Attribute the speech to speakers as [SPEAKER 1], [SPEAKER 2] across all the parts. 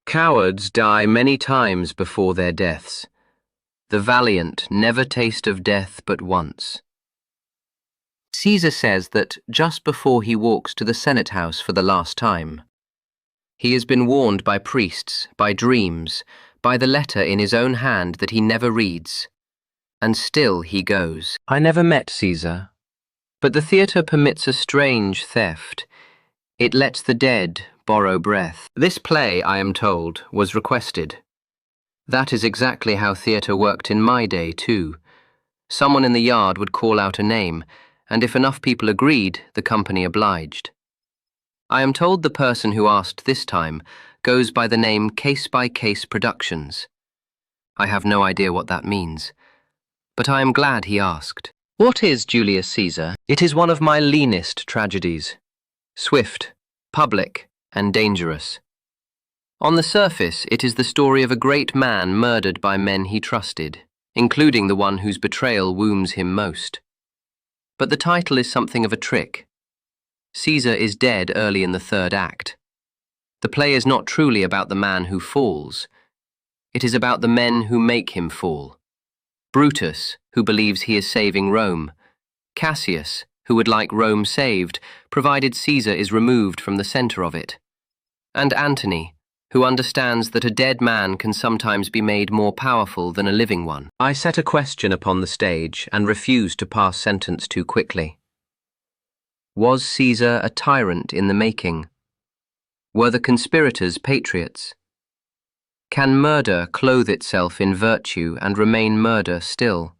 [SPEAKER 1] Cowards die many times before their deaths. The valiant never taste of death but once. Caesar says that just before he walks to the Senate House for the last time, he has been warned by priests, by dreams, by the letter in his own hand that he never reads. And still he goes. I never met Caesar, but the theatre permits a strange theft. It lets the dead borrow breath. This play, I am told, was requested. That is exactly how theatre worked in my day, too. Someone in the yard would call out a name, and if enough people agreed, the company obliged. I am told the person who asked this time goes by the name Case by Case Productions. I have no idea what that means, but I am glad he asked. What is Julius Caesar? It is one of my leanest tragedies. Swift, public, and dangerous. On the surface, it is the story of a great man murdered by men he trusted, including the one whose betrayal wounds him most. But the title is something of a trick. Caesar is dead early in the third act. The play is not truly about the man who falls. It is about the men who make him fall. Brutus, who believes he is saving Rome. Cassius, who would like Rome saved, provided Caesar is removed from the center of it. And Antony, who understands that a dead man can sometimes be made more powerful than a living one. I set a question upon the stage and refused to pass sentence too quickly. Was Caesar a tyrant in the making? Were the conspirators patriots? Can murder clothe itself in virtue and remain murder still?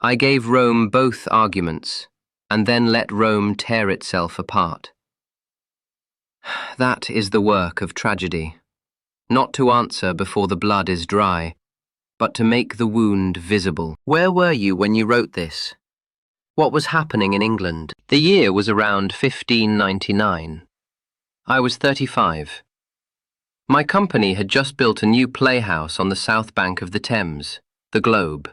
[SPEAKER 1] I gave Rome both arguments, and then let Rome tear itself apart. That is the work of tragedy, not to answer before the blood is dry, but to make the wound visible. Where were you when you wrote this? What was happening in England? The year was around 1599. I was 35. My company had just built a new playhouse on the south bank of the Thames, the Globe.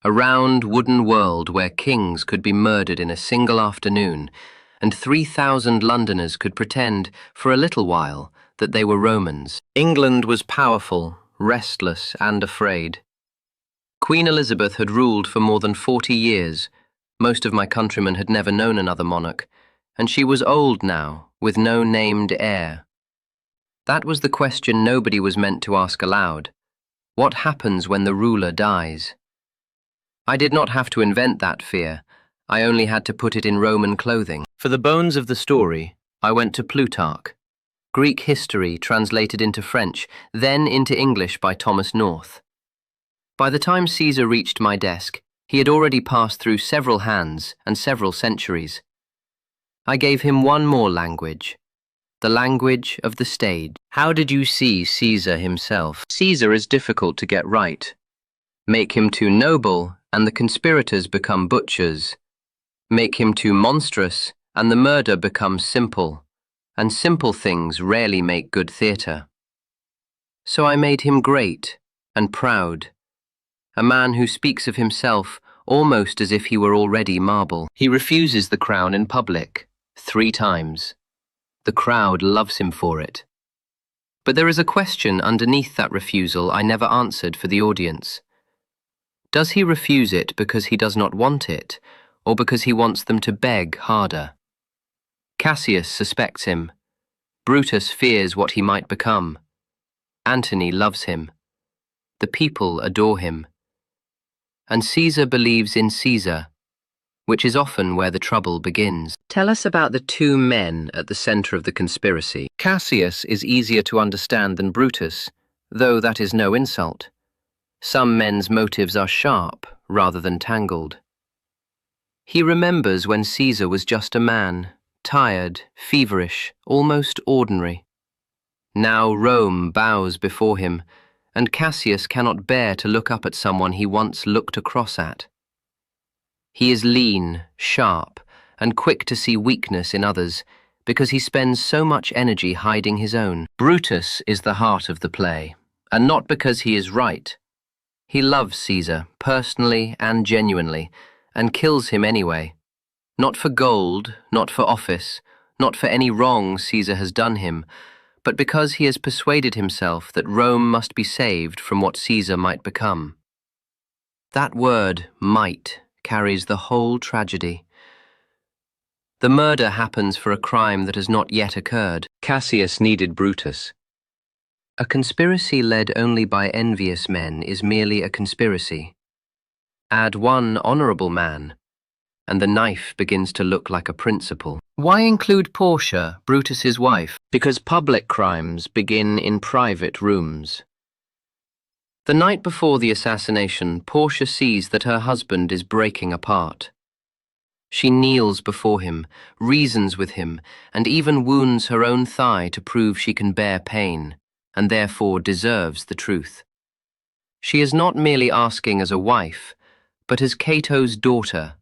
[SPEAKER 1] A round wooden world where kings could be murdered in a single afternoon, and 3,000 Londoners could pretend, for a little while, that they were Romans. England was powerful, restless, and afraid. Queen Elizabeth had ruled for more than 40 years. Most of my countrymen had never known another monarch, and she was old now, with no named heir. That was the question nobody was meant to ask aloud. What happens when the ruler dies? I did not have to invent that fear. I only had to put it in Roman clothing. For the bones of the story, I went to Plutarch. Greek history translated into French, then into English by Thomas North. By the time Caesar reached my desk, he had already passed through several hands and several centuries. I gave him one more language, the language of the stage. How did you see Caesar himself? Caesar is difficult to get right. Make him too noble, and the conspirators become butchers. Make him too monstrous, and the murder becomes simple, and simple things rarely make good theatre. So I made him great and proud, a man who speaks of himself almost as if he were already marble. He refuses the crown in public 3 times. The crowd loves him for it. But there is a question underneath that refusal I never answered for the audience. Does he refuse it because he does not want it, or because he wants them to beg harder? Cassius suspects him. Brutus fears what he might become. Antony loves him. The people adore him. And Caesar believes in Caesar, which is often where the trouble begins. Tell us about the 2 men at the center of the conspiracy. Cassius is easier to understand than Brutus, though that is no insult. Some men's motives are sharp rather than tangled. He remembers when Caesar was just a man, tired, feverish, almost ordinary. Now Rome bows before him, and Cassius cannot bear to look up at someone he once looked across at. He is lean, sharp, and quick to see weakness in others, because he spends so much energy hiding his own. Brutus is the heart of the play, and not because he is right. He loves Caesar, personally and genuinely, and kills him anyway. Not for gold, not for office, not for any wrong Caesar has done him, but because he has persuaded himself that Rome must be saved from what Caesar might become. That word, might, carries the whole tragedy. The murder happens for a crime that has not yet occurred. Cassius needed Brutus. A conspiracy led only by envious men is merely a conspiracy. Add one honourable man, and the knife begins to look like a principle. Why include Portia, Brutus's wife? Because public crimes begin in private rooms. The night before the assassination, Portia sees that her husband is breaking apart. She kneels before him, reasons with him, and even wounds her own thigh to prove she can bear pain, and therefore deserves the truth. She is not merely asking as a wife, but as Cato's daughter,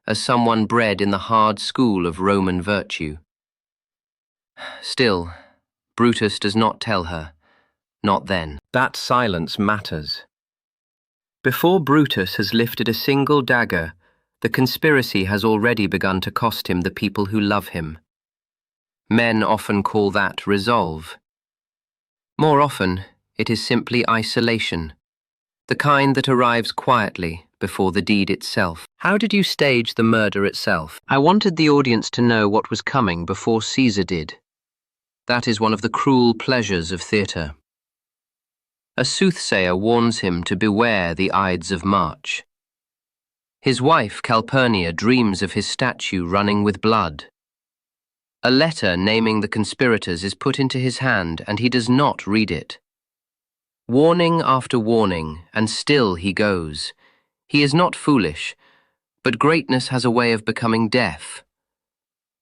[SPEAKER 1] as someone bred in the hard school of Roman virtue. Still, Brutus does not tell her, not then. That silence matters. Before Brutus has lifted a single dagger, the conspiracy has already begun to cost him the people who love him. Men often call that resolve. More often, it is simply isolation, the kind that arrives quietly before the deed itself. How did you stage the murder itself? I wanted the audience to know what was coming before Caesar did. That is one of the cruel pleasures of theatre. A soothsayer warns him to beware the Ides of March. His wife, Calpurnia, dreams of his statue running with blood. A letter naming the conspirators is put into his hand, and he does not read it. Warning after warning, and still he goes. He is not foolish, but greatness has a way of becoming deaf.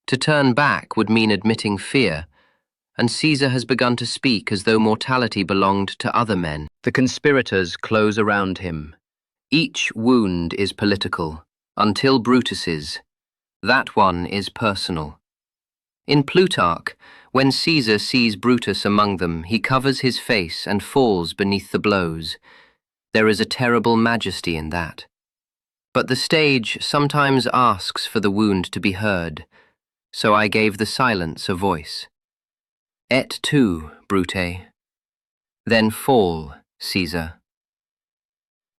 [SPEAKER 1] To turn back would mean admitting fear, and Caesar has begun to speak as though mortality belonged to other men. The conspirators close around him. Each wound is political, until Brutus's. That one is personal. In Plutarch, when Caesar sees Brutus among them, he covers his face and falls beneath the blows. There is a terrible majesty in that. But the stage sometimes asks for the wound to be heard, so I gave the silence a voice. Et tu, Brute. Then fall, Caesar.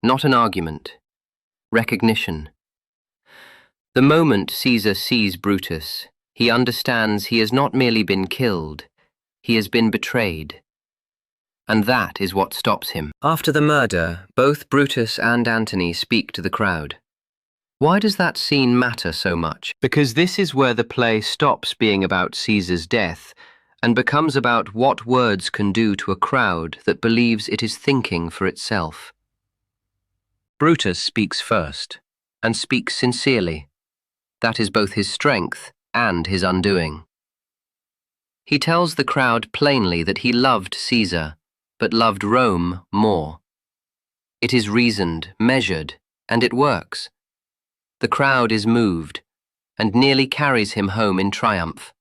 [SPEAKER 1] Not an argument. Recognition. The moment Caesar sees Brutus, he understands he has not merely been killed, he has been betrayed. And that is what stops him. After the murder, both Brutus and Antony speak to the crowd. Why does that scene matter so much? Because this is where the play stops being about Caesar's death and becomes about what words can do to a crowd that believes it is thinking for itself. Brutus speaks first, and speaks sincerely. That is both his strength and his undoing. He tells the crowd plainly that he loved Caesar, but loved Rome more. It is reasoned, measured, and it works. The crowd is moved, and nearly carries him home in triumph.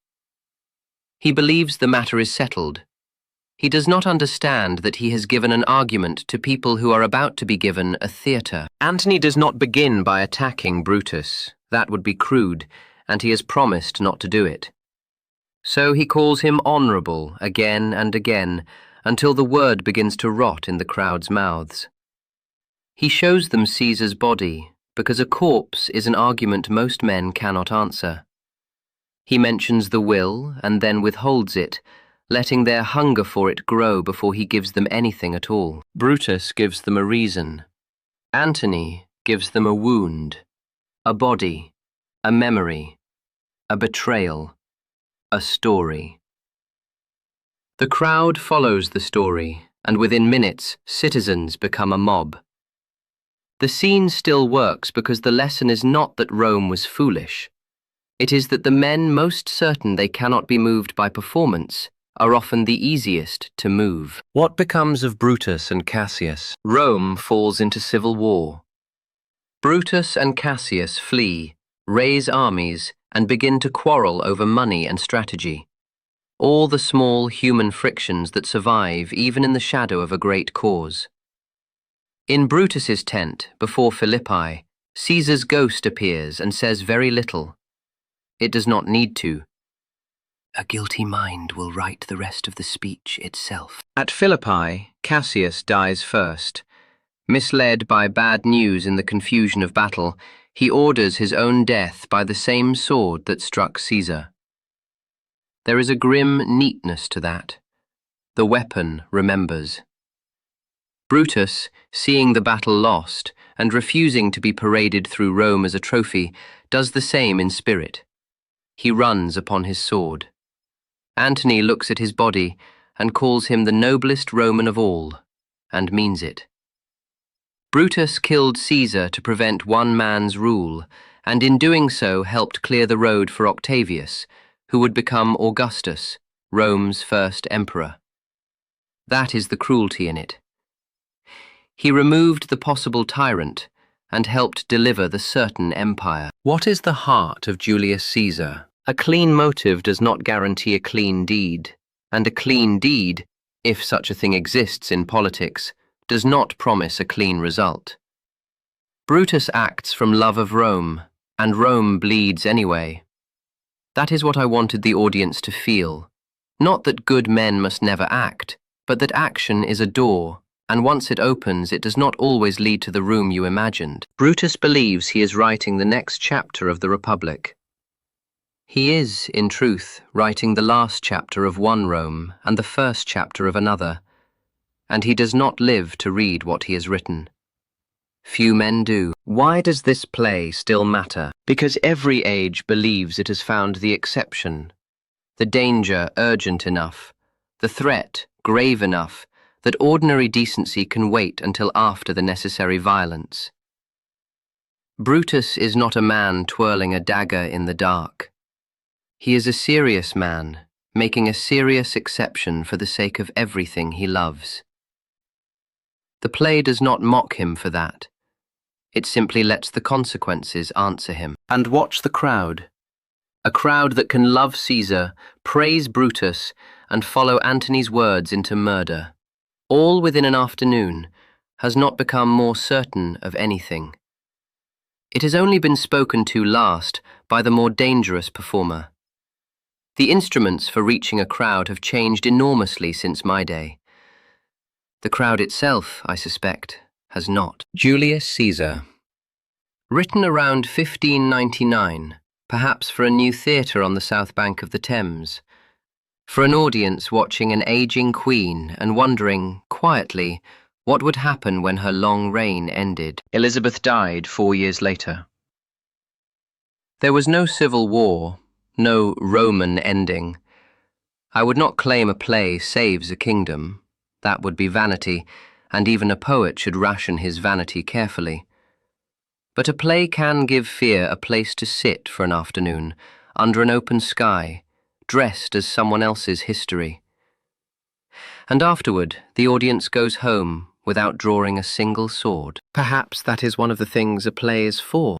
[SPEAKER 1] He believes the matter is settled. He does not understand that he has given an argument to people who are about to be given a theatre. Antony does not begin by attacking Brutus. That would be crude, and he has promised not to do it. So he calls him honourable again and again, until the word begins to rot in the crowd's mouths. He shows them Caesar's body, because a corpse is an argument most men cannot answer. He mentions the will and then withholds it, letting their hunger for it grow before he gives them anything at all. Brutus gives them a reason. Antony gives them a wound, a body, a memory, a betrayal, a story. The crowd follows the story, and within minutes, citizens become a mob. The scene still works because the lesson is not that Rome was foolish. It is that the men most certain they cannot be moved by performance are often the easiest to move. What becomes of Brutus and Cassius? Rome falls into civil war. Brutus and Cassius flee, raise armies, and begin to quarrel over money and strategy. All the small human frictions that survive even in the shadow of a great cause. In Brutus's tent, before Philippi, Caesar's ghost appears and says very little. It does not need to. A guilty mind will write the rest of the speech itself. At Philippi, Cassius dies first. Misled by bad news in the confusion of battle, he orders his own death by the same sword that struck Caesar. There is a grim neatness to that. The weapon remembers. Brutus, seeing the battle lost and refusing to be paraded through Rome as a trophy, does the same in spirit. He runs upon his sword. Antony looks at his body and calls him the noblest Roman of all, and means it. Brutus killed Caesar to prevent one man's rule, and in doing so helped clear the road for Octavius, who would become Augustus, Rome's first emperor. That is the cruelty in it. He removed the possible tyrant and helped deliver the certain empire. What is the heart of Julius Caesar? A clean motive does not guarantee a clean deed, and a clean deed, if such a thing exists in politics, does not promise a clean result. Brutus acts from love of Rome, and Rome bleeds anyway. That is what I wanted the audience to feel. Not that good men must never act, but that action is a door, and once it opens, it does not always lead to the room you imagined. Brutus believes he is writing the next chapter of the Republic. He is, in truth, writing the last chapter of one Rome and the first chapter of another, and he does not live to read what he has written. Few men do. Why does this play still matter? Because every age believes it has found the exception, the danger urgent enough, the threat grave enough, that ordinary decency can wait until after the necessary violence. Brutus is not a man twirling a dagger in the dark. He is a serious man, making a serious exception for the sake of everything he loves. The play does not mock him for that. It simply lets the consequences answer him. And watch the crowd. A crowd that can love Caesar, praise Brutus, and follow Antony's words into murder. All within an afternoon, has not become more certain of anything. It has only been spoken to last by the more dangerous performer. The instruments for reaching a crowd have changed enormously since my day. The crowd itself, I suspect, has not. Julius Caesar. Written around 1599, perhaps for a new theatre on the south bank of the Thames, for an audience watching an aging queen and wondering, quietly, what would happen when her long reign ended. Elizabeth died 4 years later. There was no civil war, no Roman ending. I would not claim a play saves a kingdom. That would be vanity, and even a poet should ration his vanity carefully. But a play can give fear a place to sit for an afternoon, under an open sky, dressed as someone else's history. And afterward, the audience goes home without drawing a single sword. Perhaps that is one of the things a play is for.